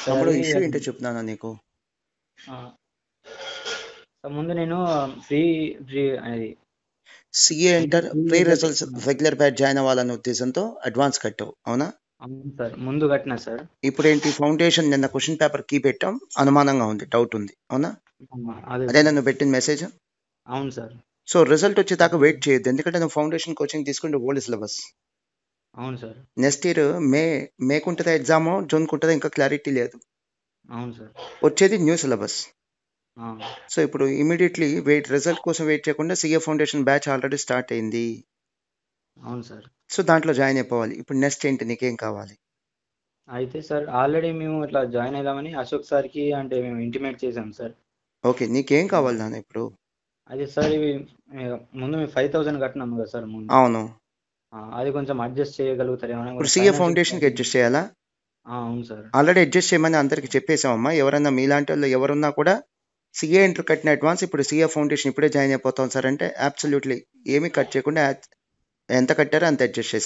Sir తమ్ముడు అది issue ఏంటో చెప్తున్నాను నీకు. ఆ, సార్ ముందు నేను ఫ్రీ ఫ్రీ అది CA inter free pre result results regular batch join అవ్వాలనే ఉద్దేశంతో అడ్వాన్స్ కట్టావు, అవునా? అవును సార్, ముందు కట్టినా సార్. ఇప్పుడు ఏంటి, ఫౌండేషన్ నిన్న క్వశ్చన్ పేపర్ కీ పెట్టాం, అనుమానంగా ఉంది, డౌట్ ఉంది, అవునా? అదే అదే సార్. నన్ను పెట్టిన మెసేజ్. అవును సార్. సో రిజల్ట్ వచ్చేదాకా వెయిట్ చేయొద్దు, ఎందుకంటే నువ్వు ఫౌండేషన్ కోచింగ్ తీసుకుంటే ఓల్డ్ సిలబస్. అవును సార్. నెక్స్ట్ ఇయర్ మేకు ఉంటుందా ఎగ్జామ్, జూన్కి ఉంటుందా, ఇంకా క్లారిటీ లేదు. అవును సార్. వచ్చేది న్యూ సిలబస్. ఆ, సో ఇప్పుడు ఇమీడియట్లీ రిజల్ట్ కోసం వెయిట్ చేయకుండా CA foundation batch already start అయింది. అవును సార్. సో దాంట్లో జాయిన్ అయిపోవాలి. ఇప్పుడు నెక్స్ట్ ఏంటి, నీకేం కావాలి? అయితే సార్ ఆల్రెడీ మేము ఇట్లా జాయిన్ అయిదామని అశోక్ సార్కి అంటే మేము ఇంటిమేట్ చేసాం సార్. ఓకే, నీకేం కావాలి నాన్న ఇప్పుడు? అదే సార్ ఇవి ముందు మేము 5,000 కట్టినాము కదా సార్ ముందు. అవును, అది కొంచెం అడ్జస్ట్ చేయగలుగుతారేమో ఇప్పుడు కొంచెం సిఏ ఫైనాన్షియల్ ఫౌండేషన్కి అడ్జస్ట్ చేయాలా? అవును సార్. ఆల్రెడీ అడ్జస్ట్ చేయమని అందరికి చెప్పేసామమ్మా. ఎవరన్నా మీలాంటి వాళ్ళు ఎవరున్నా కూడా సిఏ ఇంటర్ కట్టిన అడ్వాన్స్ ఇప్పుడు సిఏ ఫౌండేషన్ ఇప్పుడే జాయిన్ అయిపోతాం సార్ అంటే అబ్సల్యూట్లీ ఏమీ కట్ చేయకుండా ఎంత కట్టారో అంత అడ్జస్ట్ చేశారు.